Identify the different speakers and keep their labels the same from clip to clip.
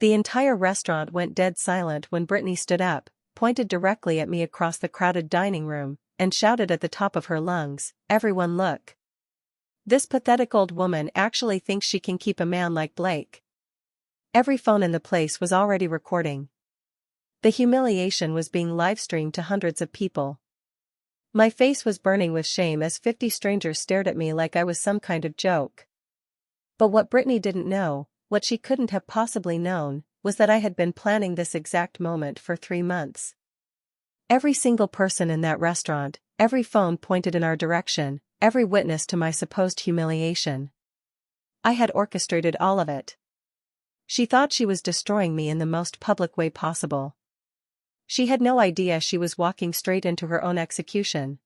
Speaker 1: The entire restaurant went dead silent when Brittany stood up, pointed directly at me across the crowded dining room, and shouted at the top of her lungs, "Everyone look! This pathetic old woman actually thinks she can keep a man like Blake." Every phone in the place was already recording. The humiliation was being live-streamed to hundreds of people. My face was burning with shame as 50 strangers stared at me like I was some kind of joke. But what Brittany didn't know, what she couldn't have possibly known, was that I had been planning this exact moment for 3 months. Every single person in that restaurant, every phone pointed in our direction, every witness to my supposed humiliation. I had orchestrated all of it. She thought she was destroying me in the most public way possible. She had no idea she was walking straight into her own execution.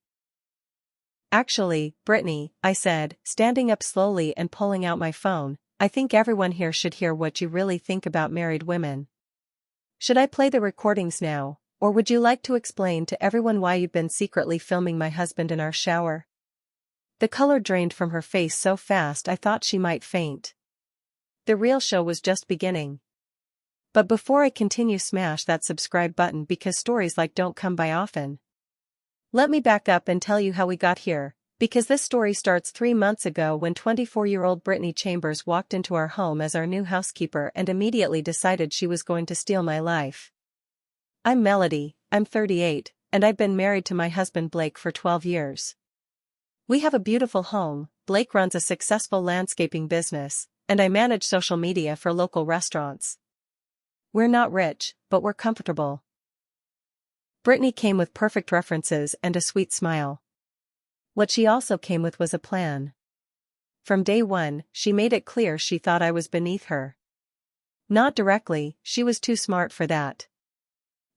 Speaker 1: "Actually, Brittany," I said, standing up slowly and pulling out my phone, "I think everyone here should hear what you really think about married women. Should I play the recordings now, or would you like to explain to everyone why you've been secretly filming my husband in our shower?" The color drained from her face so fast I thought she might faint. The real show was just beginning. But before I continue, smash that subscribe button because stories like don't come by often. Let me back up and tell you how we got here, because this story starts 3 months ago when 24-year-old Brittany Chambers walked into our home as our new housekeeper and immediately decided she was going to steal my life. I'm Melody, I'm 38, and I've been married to my husband Blake for 12 years. We have a beautiful home, Blake runs a successful landscaping business, and I manage social media for local restaurants. We're not rich, but we're comfortable. Brittany came with perfect references and a sweet smile. What she also came with was a plan. From day one, she made it clear she thought I was beneath her. Not directly, she was too smart for that.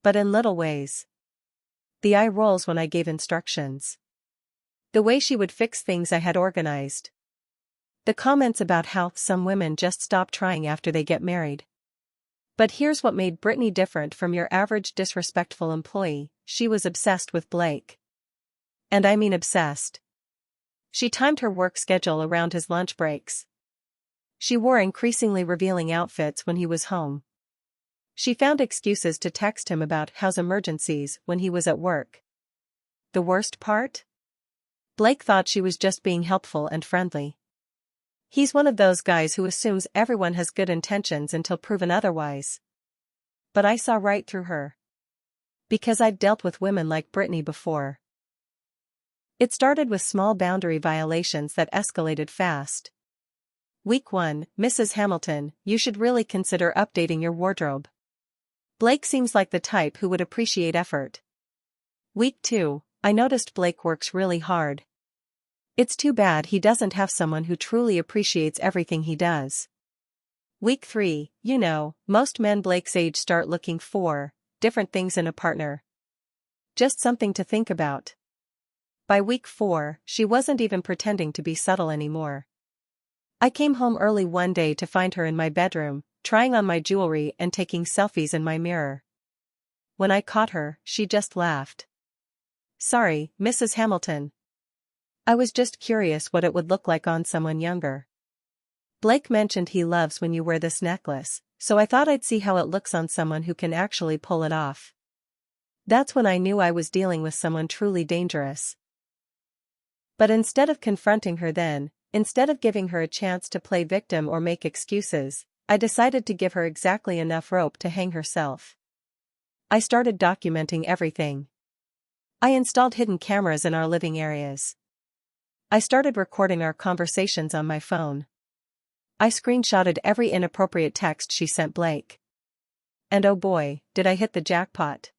Speaker 1: But in little ways. The eye rolls when I gave instructions. The way she would fix things I had organized. The comments about how some women just stop trying after they get married. But here's what made Brittany different from your average disrespectful employee: she was obsessed with Blake. And I mean obsessed. She timed her work schedule around his lunch breaks. She wore increasingly revealing outfits when he was home. She found excuses to text him about house emergencies when he was at work. The worst part? Blake thought she was just being helpful and friendly. He's one of those guys who assumes everyone has good intentions until proven otherwise. But I saw right through her. Because I'd dealt with women like Brittany before. It started with small boundary violations that escalated fast. Week 1, "Mrs. Hamilton, you should really consider updating your wardrobe. Blake seems like the type who would appreciate effort." Week 2, "I noticed Blake works really hard. It's too bad he doesn't have someone who truly appreciates everything he does." Week 3, "You know, most men Blake's age start looking for different things in a partner. Just something to think about." By week 4, she wasn't even pretending to be subtle anymore. I came home early one day to find her in my bedroom, trying on my jewelry and taking selfies in my mirror. When I caught her, she just laughed. "Sorry, Mrs. Hamilton. I was just curious what it would look like on someone younger. Blake mentioned he loves when you wear this necklace, so I thought I'd see how it looks on someone who can actually pull it off." That's when I knew I was dealing with someone truly dangerous. But instead of confronting her then, instead of giving her a chance to play victim or make excuses, I decided to give her exactly enough rope to hang herself. I started documenting everything. I installed hidden cameras in our living areas. I started recording our conversations on my phone. I screenshotted every inappropriate text she sent Blake. And oh boy, did I hit the jackpot.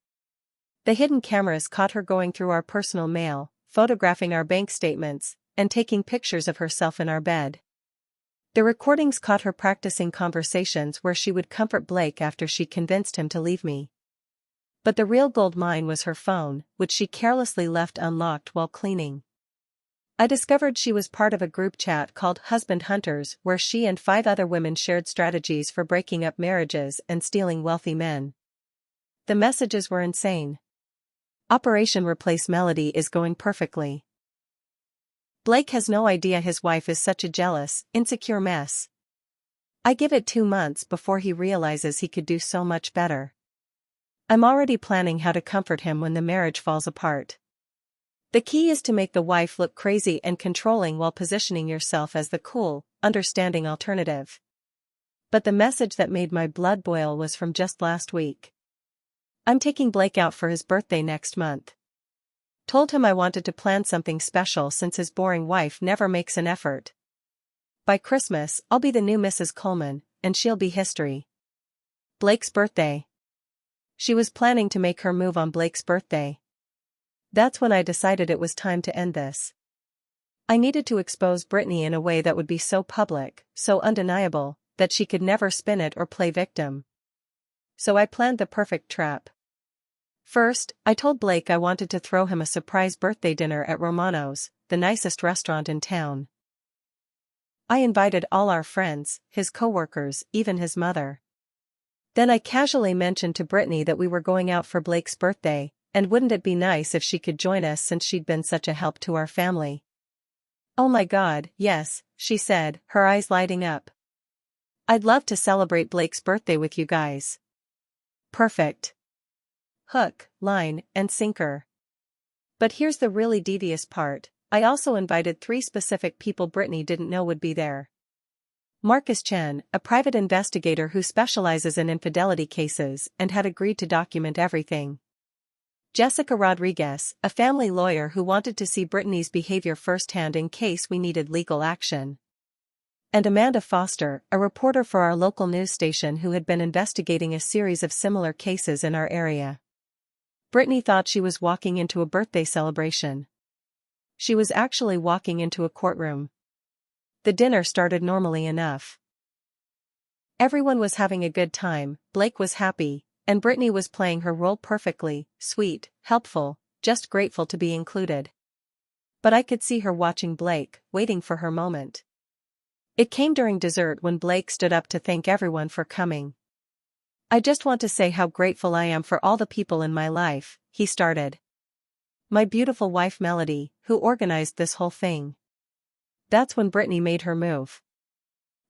Speaker 1: The hidden cameras caught her going through our personal mail, photographing our bank statements, and taking pictures of herself in our bed. The recordings caught her practicing conversations where she would comfort Blake after she convinced him to leave me. But the real gold mine was her phone, which she carelessly left unlocked while cleaning. I discovered she was part of a group chat called Husband Hunters, where she and 5 other women shared strategies for breaking up marriages and stealing wealthy men. The messages were insane. Operation Replace Melody is going perfectly. Blake has no idea his wife is such a jealous, insecure mess. I give it 2 months before he realizes he could do so much better. I'm already planning how to comfort him when the marriage falls apart. The key is to make the wife look crazy and controlling while positioning yourself as the cool, understanding alternative. But the message that made my blood boil was from just last week. I'm taking Blake out for his birthday next month. Told him I wanted to plan something special since his boring wife never makes an effort. By Christmas, I'll be the new Mrs. Coleman, and she'll be history. Blake's birthday. She was planning to make her move on Blake's birthday. That's when I decided it was time to end this. I needed to expose Brittany in a way that would be so public, so undeniable, that she could never spin it or play victim. So I planned the perfect trap. First, I told Blake I wanted to throw him a surprise birthday dinner at Romano's, the nicest restaurant in town. I invited all our friends, his coworkers, even his mother. Then I casually mentioned to Brittany that we were going out for Blake's birthday, and wouldn't it be nice if she could join us since she'd been such a help to our family. Oh my God, yes, she said, her eyes lighting up. I'd love to celebrate Blake's birthday with you guys. Perfect. Hook, line, and sinker. But here's the really devious part. I also invited 3 specific people Brittany didn't know would be there. Marcus Chen, a private investigator who specializes in infidelity cases and had agreed to document everything. Jessica Rodriguez, a family lawyer who wanted to see Brittany's behavior firsthand in case we needed legal action. And Amanda Foster, a reporter for our local news station who had been investigating a series of similar cases in our area. Brittany thought she was walking into a birthday celebration. She was actually walking into a courtroom. The dinner started normally enough. Everyone was having a good time, Blake was happy, and Brittany was playing her role perfectly, sweet, helpful, just grateful to be included. But I could see her watching Blake, waiting for her moment. It came during dessert when Blake stood up to thank everyone for coming. I just want to say how grateful I am for all the people in my life, he started. My beautiful wife Melody, who organized this whole thing. That's when Brittany made her move.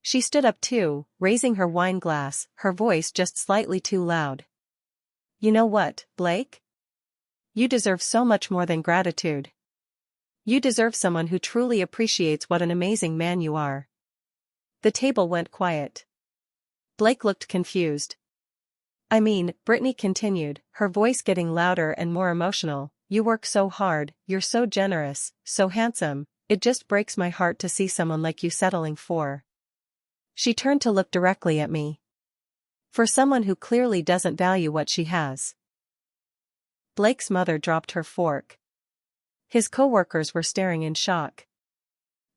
Speaker 1: She stood up too, raising her wine glass, her voice just slightly too loud. You know what, Blake? You deserve so much more than gratitude. You deserve someone who truly appreciates what an amazing man you are. The table went quiet. Blake looked confused. I mean, Brittany continued, her voice getting louder and more emotional. You work so hard, you're so generous, so handsome, it just breaks my heart to see someone like you settling for. She turned to look directly at me. For someone who clearly doesn't value what she has. Blake's mother dropped her fork. His coworkers were staring in shock.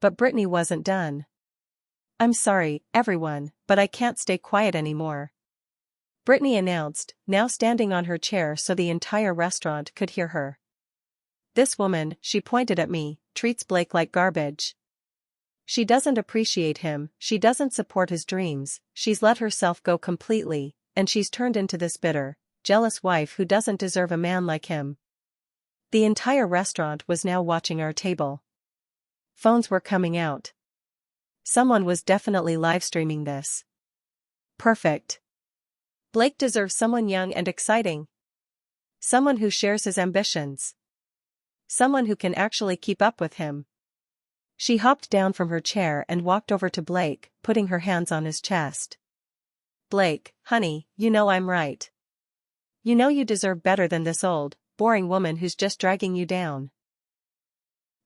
Speaker 1: But Brittany wasn't done. I'm sorry, everyone, but I can't stay quiet anymore. Brittany announced, now standing on her chair so the entire restaurant could hear her. This woman, she pointed at me, treats Blake like garbage. She doesn't appreciate him, she doesn't support his dreams, she's let herself go completely, and she's turned into this bitter, jealous wife who doesn't deserve a man like him. The entire restaurant was now watching our table. Phones were coming out. Someone was definitely live streaming this. Perfect. Blake deserves someone young and exciting. Someone who shares his ambitions. Someone who can actually keep up with him. She hopped down from her chair and walked over to Blake, putting her hands on his chest. Blake, honey, you know I'm right. You know you deserve better than this old, boring woman who's just dragging you down.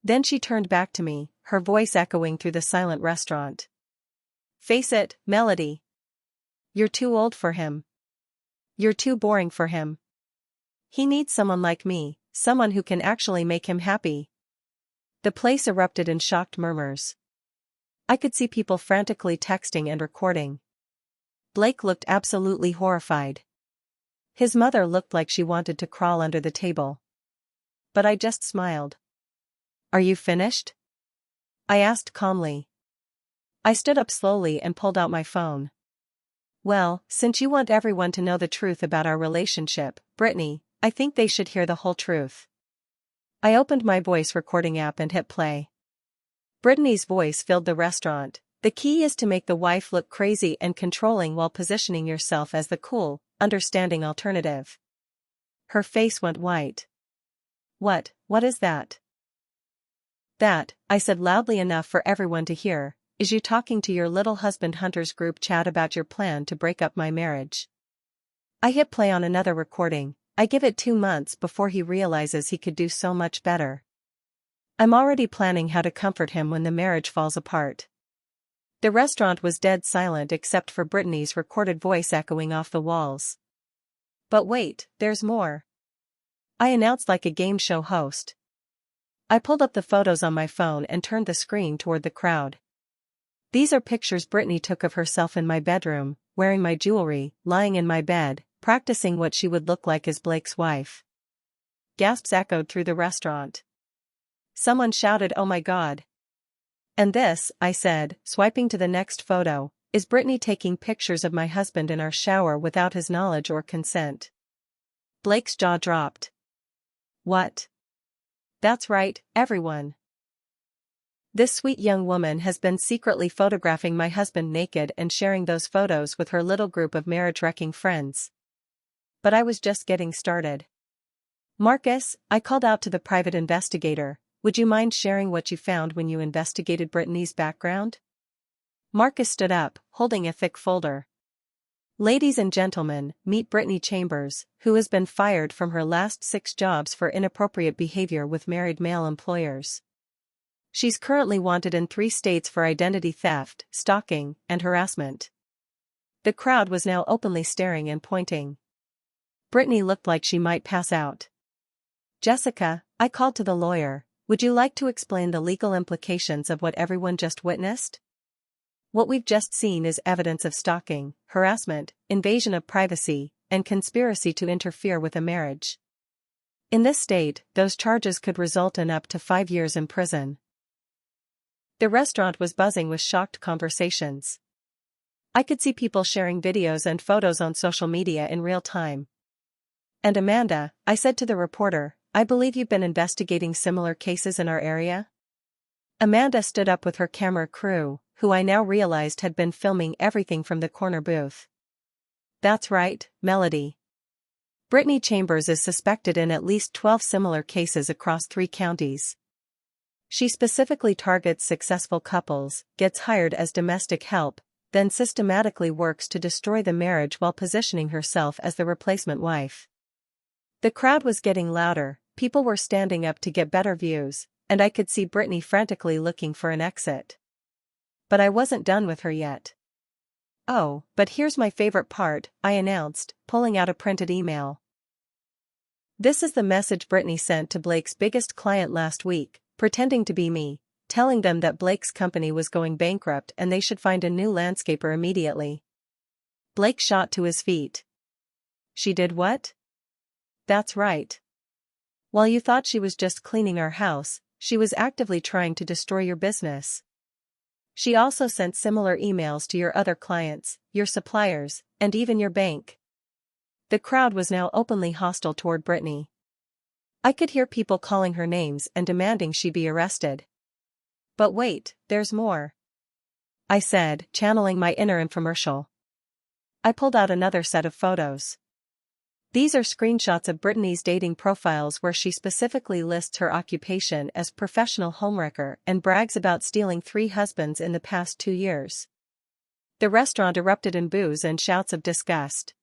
Speaker 1: Then she turned back to me, her voice echoing through the silent restaurant. Face it, Melody. You're too old for him. You're too boring for him. He needs someone like me, someone who can actually make him happy. The place erupted in shocked murmurs. I could see people frantically texting and recording. Blake looked absolutely horrified. His mother looked like she wanted to crawl under the table. But I just smiled. Are you finished? I asked calmly. I stood up slowly and pulled out my phone. Well, since you want everyone to know the truth about our relationship, Brittany, I think they should hear the whole truth. I opened my voice recording app and hit play. Brittany's voice filled the restaurant, The key is to make the wife look crazy and controlling while positioning yourself as the cool, understanding alternative. Her face went white. What is that? That, I said loudly enough for everyone to hear, is you talking to your little husband Hunter's group chat about your plan to break up my marriage. I hit play on another recording. I give it 2 months before he realizes he could do so much better. I'm already planning how to comfort him when the marriage falls apart. The restaurant was dead silent except for Brittany's recorded voice echoing off the walls. But wait, there's more. I announced like a game show host. I pulled up the photos on my phone and turned the screen toward the crowd. These are pictures Brittany took of herself in my bedroom, wearing my jewelry, lying in my bed, practicing what she would look like as Blake's wife. Gasps echoed through the restaurant. Someone shouted, "Oh my God." And this, I said, swiping to the next photo, is Brittany taking pictures of my husband in our shower without his knowledge or consent. Blake's jaw dropped. What? That's right, everyone. This sweet young woman has been secretly photographing my husband naked and sharing those photos with her little group of marriage-wrecking friends. But I was just getting started. Marcus, I called out to the private investigator, would you mind sharing what you found when you investigated Brittany's background? Marcus stood up, holding a thick folder. Ladies and gentlemen, meet Brittany Chambers, who has been fired from her last 6 jobs for inappropriate behavior with married male employers. She's currently wanted in 3 states for identity theft, stalking, and harassment. The crowd was now openly staring and pointing. Brittany looked like she might pass out. Jessica, I called to the lawyer, would you like to explain the legal implications of what everyone just witnessed? What we've just seen is evidence of stalking, harassment, invasion of privacy, and conspiracy to interfere with a marriage. In this state, those charges could result in up to 5 years in prison. The restaurant was buzzing with shocked conversations. I could see people sharing videos and photos on social media in real time. And Amanda, I said to the reporter, I believe you've been investigating similar cases in our area? Amanda stood up with her camera crew, who I now realized had been filming everything from the corner booth. That's right, Melody. Brittany Chambers is suspected in at least 12 similar cases across 3 counties. She specifically targets successful couples, gets hired as domestic help, then systematically works to destroy the marriage while positioning herself as the replacement wife. The crowd was getting louder, people were standing up to get better views, and I could see Brittany frantically looking for an exit. But I wasn't done with her yet. Oh, but here's my favorite part, I announced, pulling out a printed email. This is the message Brittany sent to Blake's biggest client last week, pretending to be me, telling them that Blake's company was going bankrupt and they should find a new landscaper immediately. Blake shot to his feet. She did what? That's right. While you thought she was just cleaning our house, she was actively trying to destroy your business. She also sent similar emails to your other clients, your suppliers, and even your bank. The crowd was now openly hostile toward Brittany. I could hear people calling her names and demanding she be arrested. But wait, there's more. I said, channeling my inner infomercial. I pulled out another set of photos. These are screenshots of Brittany's dating profiles where she specifically lists her occupation as professional homewrecker and brags about stealing 3 husbands in the past 2 years. The restaurant erupted in boos and shouts of disgust.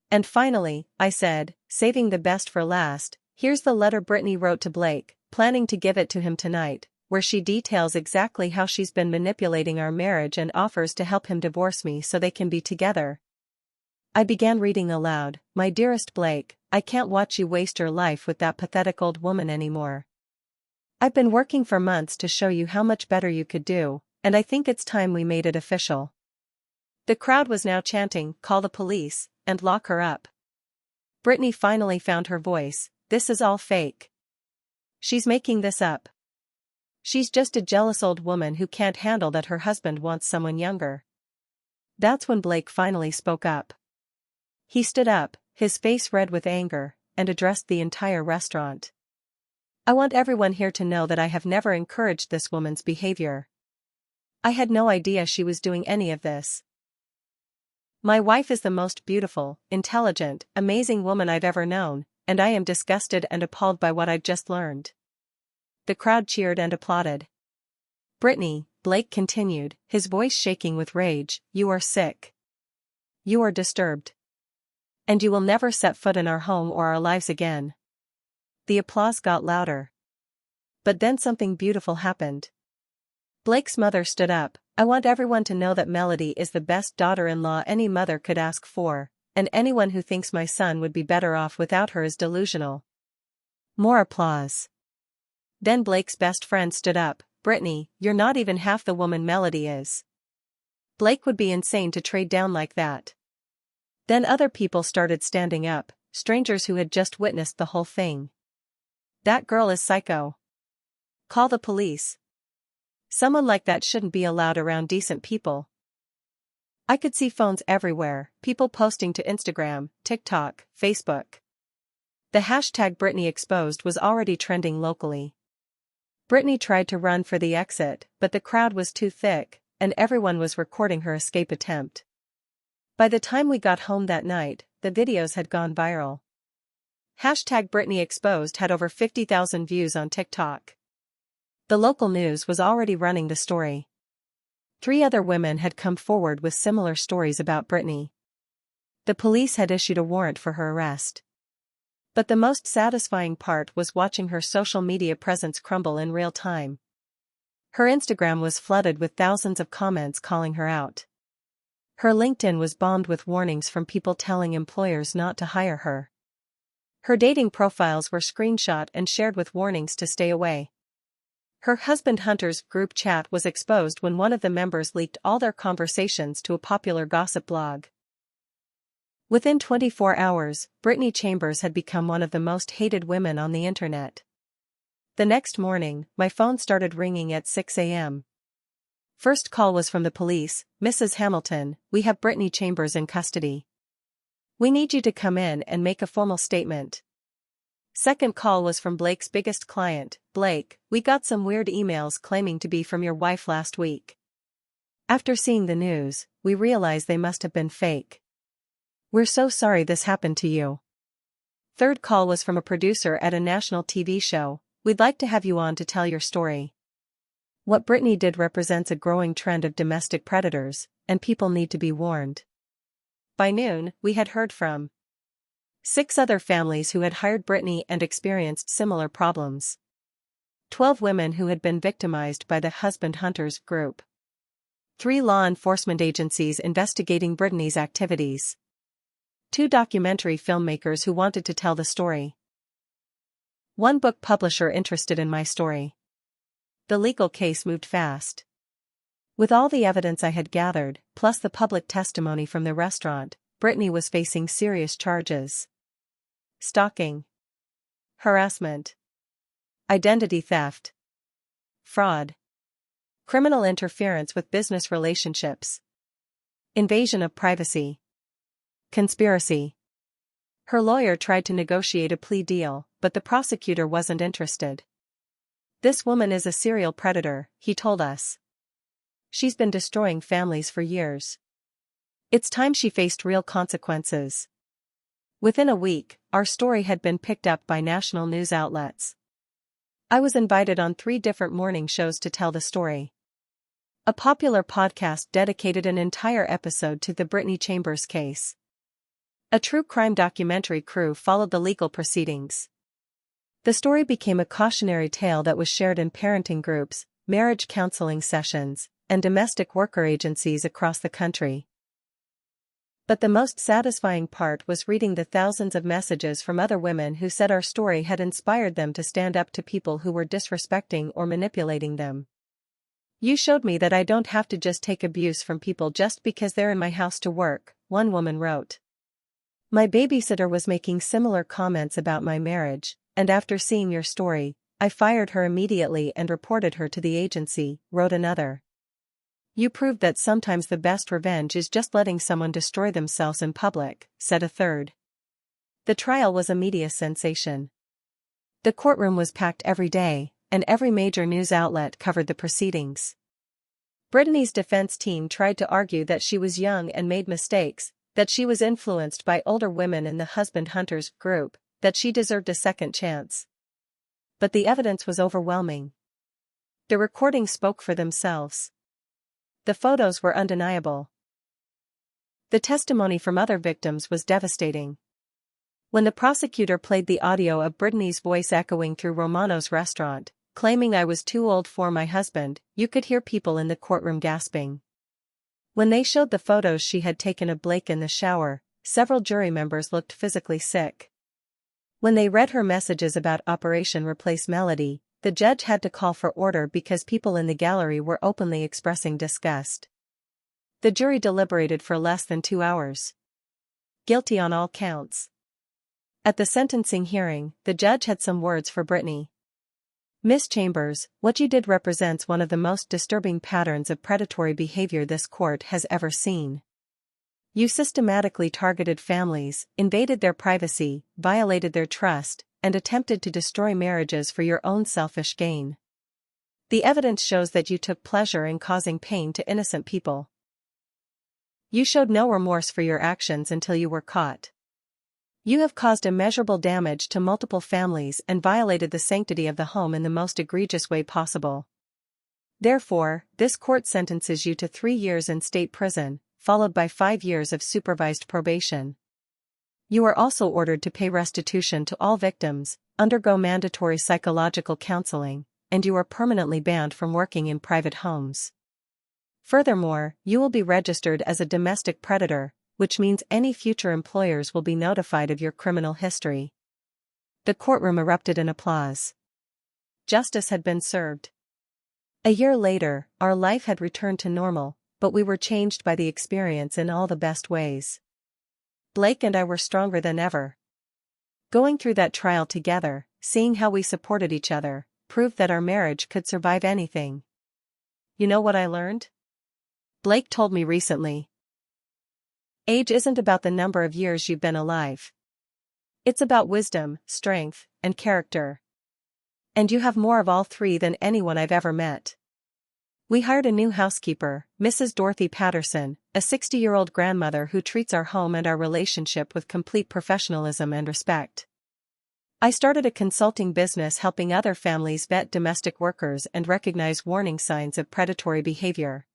Speaker 1: And finally, I said, saving the best for last, here's the letter Brittany wrote to Blake, planning to give it to him tonight, where she details exactly how she's been manipulating our marriage and offers to help him divorce me so they can be together. I began reading aloud, My dearest Blake, I can't watch you waste your life with that pathetic old woman anymore. I've been working for months to show you how much better you could do, and I think it's time we made it official. The crowd was now chanting, call the police, and lock her up. Brittany finally found her voice, this is all fake. She's making this up. She's just a jealous old woman who can't handle that her husband wants someone younger. That's when Blake finally spoke up. He stood up, his face red with anger, and addressed the entire restaurant. I want everyone here to know that I have never encouraged this woman's behavior. I had no idea she was doing any of this. My wife is the most beautiful, intelligent, amazing woman I've ever known, and I am disgusted and appalled by what I've just learned. The crowd cheered and applauded. Brittany, Blake continued, his voice shaking with rage, you are sick. You are disturbed. And you will never set foot in our home or our lives again. The applause got louder. But then something beautiful happened. Blake's mother stood up. I want everyone to know that Melody is the best daughter-in-law any mother could ask for, and anyone who thinks my son would be better off without her is delusional. More applause. Then Blake's best friend stood up. Brittany, you're not even half the woman Melody is. Blake would be insane to trade down like that. Then other people started standing up, strangers who had just witnessed the whole thing. That girl is psycho. Call the police. Someone like that shouldn't be allowed around decent people. I could see phones everywhere, people posting to Instagram, TikTok, Facebook. The hashtag Brittany Exposed was already trending locally. Brittany tried to run for the exit, but the crowd was too thick, and everyone was recording her escape attempt. By the time we got home that night, the videos had gone viral. Hashtag Brittany Exposed had over 50,000 views on TikTok. The local news was already running the story. 3 other women had come forward with similar stories about Brittany. The police had issued a warrant for her arrest. But the most satisfying part was watching her social media presence crumble in real time. Her Instagram was flooded with thousands of comments calling her out. Her LinkedIn was bombed with warnings from people telling employers not to hire her. Her dating profiles were screenshot and shared with warnings to stay away. Her husband Hunter's group chat was exposed when one of the members leaked all their conversations to a popular gossip blog. Within 24 hours, Brittany Chambers had become one of the most hated women on the internet. The next morning, my phone started ringing at 6 a.m. First call was from the police. Mrs. Hamilton, we have Brittany Chambers in custody. We need you to come in and make a formal statement. Second call was from Blake's biggest client. Blake, we got some weird emails claiming to be from your wife last week. After seeing the news, we realized they must have been fake. We're so sorry this happened to you. Third call was from a producer at a national TV show. We'd like to have you on to tell your story. What Brittany did represents a growing trend of domestic predators, and people need to be warned. By noon, we had heard from 6 other families who had hired Brittany and experienced similar problems. 12 women who had been victimized by the husband Hunters group. 3 law enforcement agencies investigating Brittany's activities. 2 documentary filmmakers who wanted to tell the story. 1 book publisher interested in my story. The legal case moved fast. With all the evidence I had gathered, plus the public testimony from the restaurant, Brittany was facing serious charges. Stalking, harassment, identity theft, fraud, criminal interference with business relationships, invasion of privacy, conspiracy. Her lawyer tried to negotiate a plea deal, but the prosecutor wasn't interested. This woman is a serial predator, he told us. She's been destroying families for years. It's time she faced real consequences. Within a week, our story had been picked up by national news outlets. I was invited on 3 different morning shows to tell the story. A popular podcast dedicated an entire episode to the Brittany Chambers case. A true crime documentary crew followed the legal proceedings. The story became a cautionary tale that was shared in parenting groups, marriage counseling sessions, and domestic worker agencies across the country. But the most satisfying part was reading the thousands of messages from other women who said our story had inspired them to stand up to people who were disrespecting or manipulating them. You showed me that I don't have to just take abuse from people just because they're in my house to work, one woman wrote. My babysitter was making similar comments about my marriage, and after seeing your story, I fired her immediately and reported her to the agency, wrote another. You proved that sometimes the best revenge is just letting someone destroy themselves in public, said a third. The trial was a media sensation. The courtroom was packed every day, and every major news outlet covered the proceedings. Brittany's defense team tried to argue that she was young and made mistakes, that she was influenced by older women in the husband hunters group, that she deserved a second chance. But the evidence was overwhelming. The recordings spoke for themselves. The photos were undeniable. The testimony from other victims was devastating. When the prosecutor played the audio of Brittany's voice echoing through Romano's restaurant, claiming I was too old for my husband, you could hear people in the courtroom gasping. When they showed the photos she had taken of Blake in the shower, several jury members looked physically sick. When they read her messages about Operation Replace Melody, the judge had to call for order because people in the gallery were openly expressing disgust. The jury deliberated for less than 2 hours. Guilty on all counts. At the sentencing hearing, the judge had some words for Brittany. Miss Chambers, what you did represents one of the most disturbing patterns of predatory behavior this court has ever seen. You systematically targeted families, invaded their privacy, violated their trust, and attempted to destroy marriages for your own selfish gain. The evidence shows that you took pleasure in causing pain to innocent people. You showed no remorse for your actions until you were caught. You have caused immeasurable damage to multiple families and violated the sanctity of the home in the most egregious way possible. Therefore, this court sentences you to 3 years in state prison, followed by 5 years of supervised probation. You are also ordered to pay restitution to all victims, undergo mandatory psychological counseling, and you are permanently banned from working in private homes. Furthermore, you will be registered as a domestic predator, which means any future employers will be notified of your criminal history. The courtroom erupted in applause. Justice had been served. A year later, our life had returned to normal, but we were changed by the experience in all the best ways. Blake and I were stronger than ever. Going through that trial together, seeing how we supported each other, proved that our marriage could survive anything. You know what I learned? Blake told me recently. Age isn't about the number of years you've been alive. It's about wisdom, strength, and character. And you have more of all three than anyone I've ever met. We hired a new housekeeper, Mrs. Dorothy Patterson, a 60-year-old grandmother who treats our home and our relationship with complete professionalism and respect. I started a consulting business helping other families vet domestic workers and recognize warning signs of predatory behavior.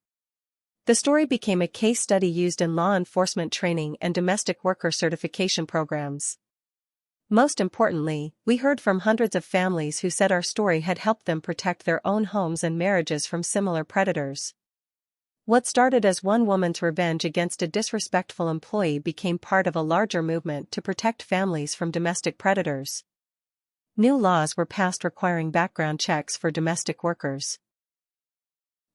Speaker 1: The story became a case study used in law enforcement training and domestic worker certification programs. Most importantly, we heard from hundreds of families who said our story had helped them protect their own homes and marriages from similar predators. What started as one woman's revenge against a disrespectful employee became part of a larger movement to protect families from domestic predators. New laws were passed requiring background checks for domestic workers.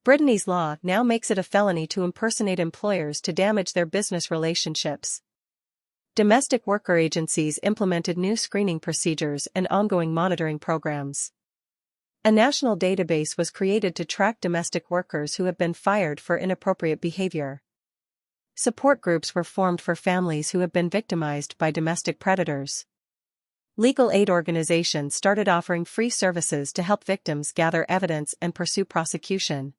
Speaker 1: Brittany's law now makes it a felony to impersonate employers to damage their business relationships. Domestic worker agencies implemented new screening procedures and ongoing monitoring programs. A national database was created to track domestic workers who have been fired for inappropriate behavior. Support groups were formed for families who have been victimized by domestic predators. Legal aid organizations started offering free services to help victims gather evidence and pursue prosecution.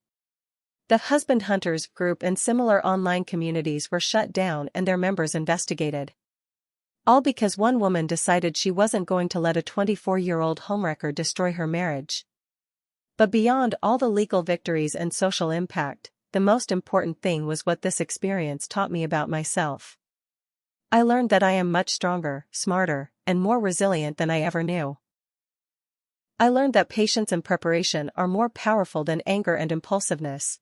Speaker 1: The husband hunters group and similar online communities were shut down and their members investigated. All because one woman decided she wasn't going to let a 24-year-old homewrecker destroy her marriage. But beyond all the legal victories and social impact, the most important thing was what this experience taught me about myself. I learned that I am much stronger, smarter, and more resilient than I ever knew. I learned that patience and preparation are more powerful than anger and impulsiveness.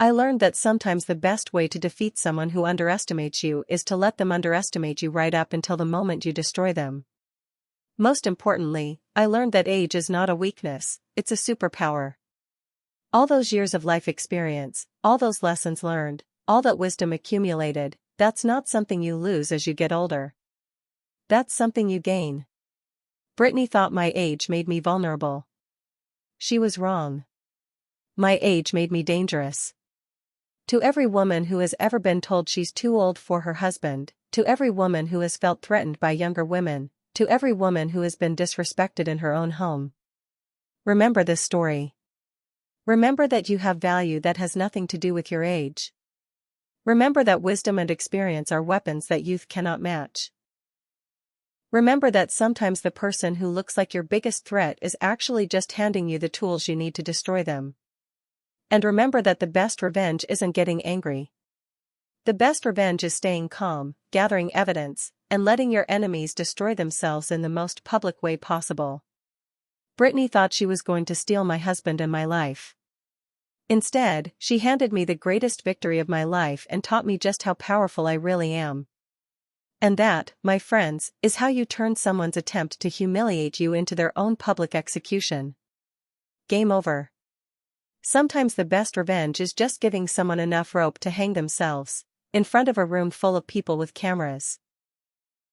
Speaker 1: I learned that sometimes the best way to defeat someone who underestimates you is to let them underestimate you right up until the moment you destroy them. Most importantly, I learned that age is not a weakness, it's a superpower. All those years of life experience, all those lessons learned, all that wisdom accumulated, that's not something you lose as you get older. That's something you gain. Brittany thought my age made me vulnerable. She was wrong. My age made me dangerous. To every woman who has ever been told she's too old for her husband, to every woman who has felt threatened by younger women, to every woman who has been disrespected in her own home. Remember this story. Remember that you have value that has nothing to do with your age. Remember that wisdom and experience are weapons that youth cannot match. Remember that sometimes the person who looks like your biggest threat is actually just handing you the tools you need to destroy them. And remember that the best revenge isn't getting angry. The best revenge is staying calm, gathering evidence, and letting your enemies destroy themselves in the most public way possible. Brittany thought she was going to steal my husband and my life. Instead, she handed me the greatest victory of my life and taught me just how powerful I really am. And that, my friends, is how you turn someone's attempt to humiliate you into their own public execution. Game over. Sometimes the best revenge is just giving someone enough rope to hang themselves, in front of a room full of people with cameras.